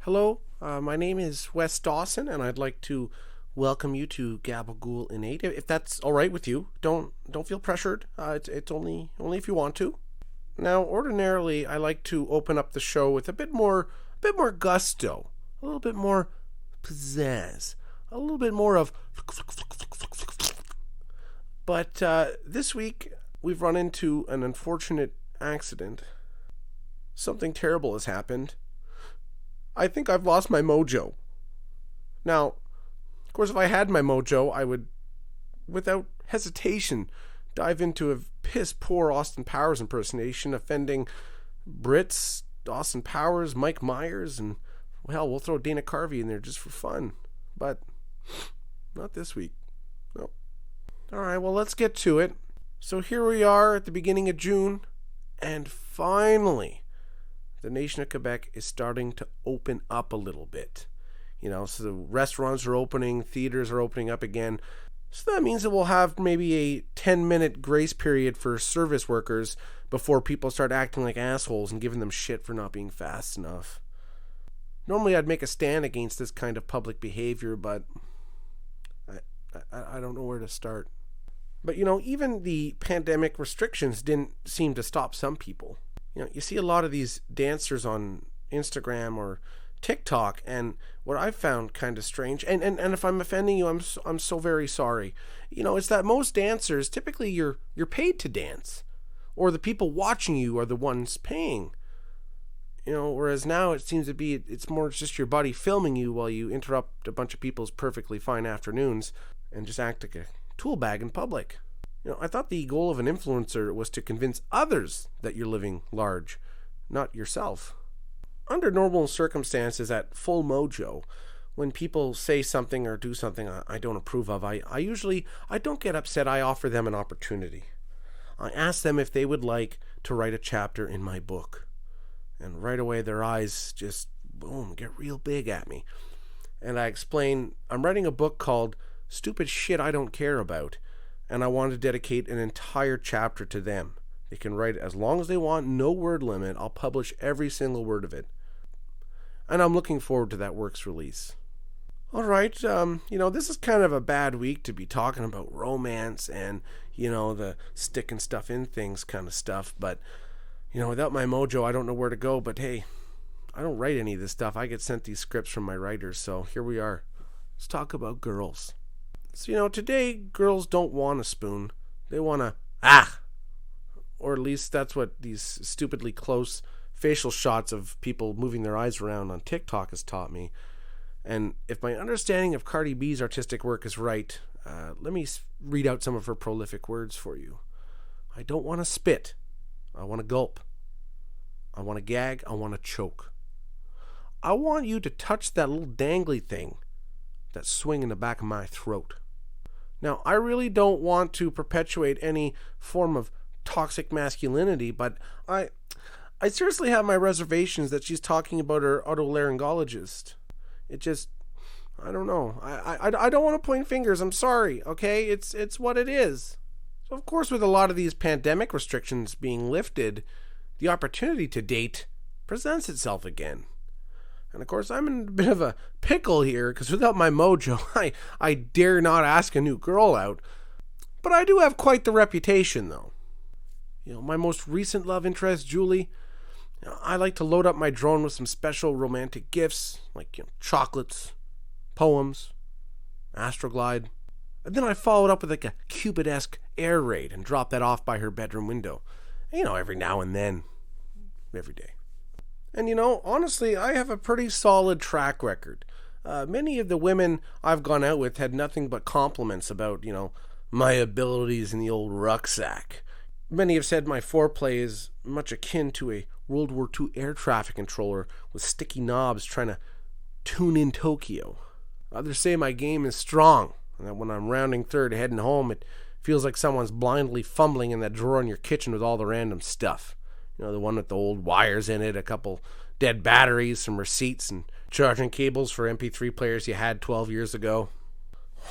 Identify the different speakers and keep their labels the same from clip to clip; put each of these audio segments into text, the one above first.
Speaker 1: Hello, my name is Wes Dawson, and I'd like to welcome you to Gabagool Innate. If that's all right with you, don't feel pressured. It's only if you want to. Now, ordinarily, I like to open up the show with a bit more gusto, a little bit more pizzazz, a little bit more of. But this week we've run into an unfortunate accident. Something terrible has happened. I think I've lost my mojo. Now, of course, if I had my mojo, I would, without hesitation, dive into a piss-poor Austin Powers impersonation, offending Brits, Austin Powers, Mike Myers, and, well, we'll throw Dana Carvey in there just for fun. But not this week. No. All right, well, let's get to it. So here we are at the beginning of June, and finally, the nation of Quebec is starting to open up a little bit. So the restaurants are opening, theaters are opening up again. So that means that we'll have maybe a 10-minute grace period for service workers before people start acting like assholes and giving them shit for not being fast enough. Normally I'd make a stand against this kind of public behavior, but I don't know where to start. But even the pandemic restrictions didn't seem to stop some people. You see a lot of these dancers on Instagram or TikTok, and what I've found kind of strange, and if I'm offending you, I'm so very sorry. It's that most dancers, typically you're paid to dance, or the people watching you are the ones paying. Whereas now it seems to be it's more just your buddy filming you while you interrupt a bunch of people's perfectly fine afternoons and just act like a tool bag in public. I thought the goal of an influencer was to convince others that you're living large, not yourself. Under normal circumstances at full mojo, when people say something or do something I don't approve of, I don't get upset. I offer them an opportunity. I ask them if they would like to write a chapter in my book. And right away their eyes just, boom, get real big at me. And I explain, I'm writing a book called Stupid Shit I Don't Care About, and I want to dedicate an entire chapter to them. They can write as long as they want, no word limit. I'll publish every single word of it. And I'm looking forward to that work's release. All right, this is kind of a bad week to be talking about romance and, the sticking stuff in things kind of stuff. But, without my mojo, I don't know where to go. But hey, I don't write any of this stuff. I get sent these scripts from my writers. So here we are. Let's talk about girls. So, today, girls don't want a spoon. They want a, or at least that's what these stupidly close facial shots of people moving their eyes around on TikTok has taught me. And if my understanding of Cardi B's artistic work is right, let me read out some of her prolific words for you. I don't want to spit. I want to gulp. I want to gag. I want to choke. I want you to touch that little dangly thing that's swinging in the back of my throat. Now, I really don't want to perpetuate any form of toxic masculinity, but I seriously have my reservations that she's talking about her otolaryngologist. It just, I don't know. I don't want to point fingers. I'm sorry, okay? It's what it is. So, of course, with a lot of these pandemic restrictions being lifted, the opportunity to date presents itself again. And of course, I'm in a bit of a pickle here, because without my mojo, I dare not ask a new girl out. But I do have quite the reputation, though. My most recent love interest, Julie, I like to load up my drone with some special romantic gifts, like chocolates, poems, Astroglide. And then I follow it up with like a Cupid-esque air raid and drop that off by her bedroom window. Every now and then. Every day. And honestly, I have a pretty solid track record. Many of the women I've gone out with had nothing but compliments about, my abilities in the old rucksack. Many have said my foreplay is much akin to a World War II air traffic controller with sticky knobs trying to tune in Tokyo. Others say my game is strong, and that when I'm rounding third heading home, it feels like someone's blindly fumbling in that drawer in your kitchen with all the random stuff. The one with the old wires in it, a couple dead batteries, some receipts, and charging cables for MP3 players you had 12 years ago.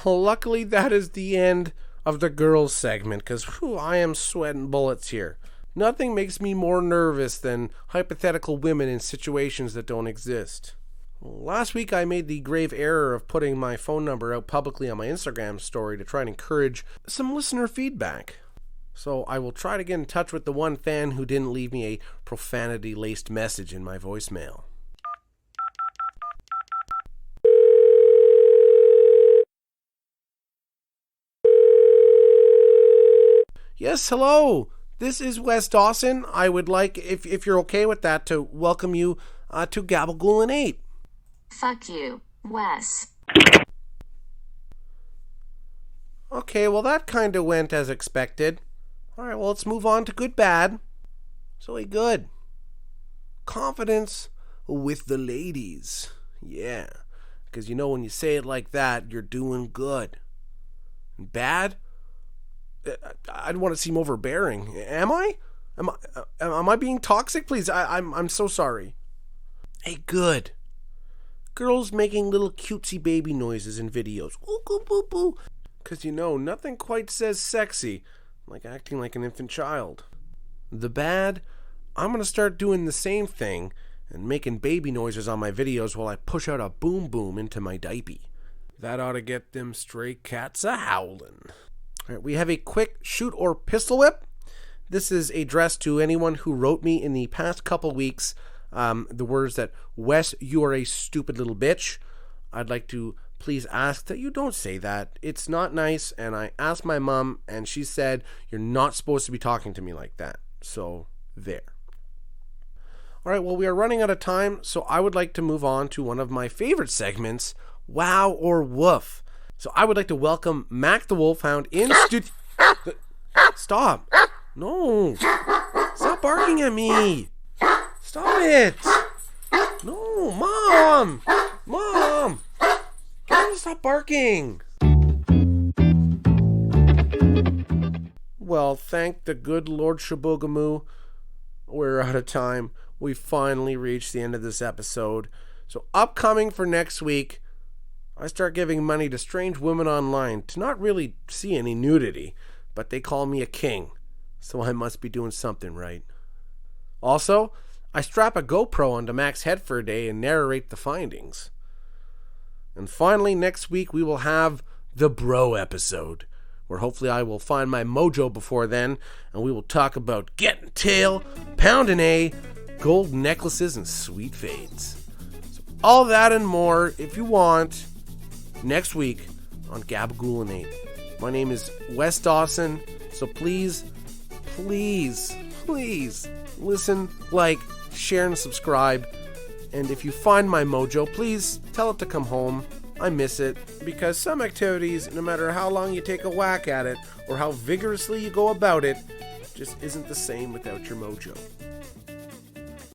Speaker 1: Well, luckily, that is the end of the girls segment, because I am sweating bullets here. Nothing makes me more nervous than hypothetical women in situations that don't exist. Last week I made the grave error of putting my phone number out publicly on my Instagram story to try and encourage some listener feedback. So I will try to get in touch with the one fan who didn't leave me a profanity-laced message in my voicemail. Yes, hello. This is Wes Dawson. I would like, if you're okay with that, to welcome you to Gabagool and 8.
Speaker 2: Fuck you, Wes.
Speaker 1: Okay, well that kind of went as expected. Alright, well let's move on to good bad. So good. Confidence with the ladies. Yeah, because you know when you say it like that, you're doing good. And bad? I'd want to seem overbearing. Am I? Am I being toxic? Please, I'm so sorry. Hey, good. Girls making little cutesy baby noises in videos. Ooh, boo, boo, boo. Because you know, nothing quite says sexy like acting like an infant child. The bad, I'm going to start doing the same thing and making baby noises on my videos while I push out a boom boom into my diaper. That ought to get them stray cats a-howling. All right, we have a quick shoot or pistol whip. This is addressed to anyone who wrote me in the past couple weeks the words that, Wes, you are a stupid little bitch. I'd like to please ask that you don't say that. It's not nice, and I asked my mom, and she said, you're not supposed to be talking to me like that. So, there. All right, well, we are running out of time, so I would like to move on to one of my favorite segments, Wow or Woof. So I would like to welcome Mac the Wolfhound in studio. Stop. No. Stop barking at me. Stop it. No, Mom. Mom. Can you stop barking? Well, thank the good Lord Shabogamoo. We're out of time. We finally reached the end of this episode. So upcoming for next week, I start giving money to strange women online to not really see any nudity, but they call me a king, so I must be doing something right. Also, I strap a GoPro onto Mac's head for a day and narrate the findings. And finally, next week we will have the bro episode, where hopefully I will find my mojo before then, and we will talk about getting tail, pounding A, gold necklaces, and sweet fades. So all that and more, if you want, next week on Gabagool and 8. My name is Wes Dawson, so please listen, like, share, and subscribe. And if you find my mojo, please tell it to come home. I miss it, because some activities, no matter how long you take a whack at it or how vigorously you go about it, just isn't the same without your mojo.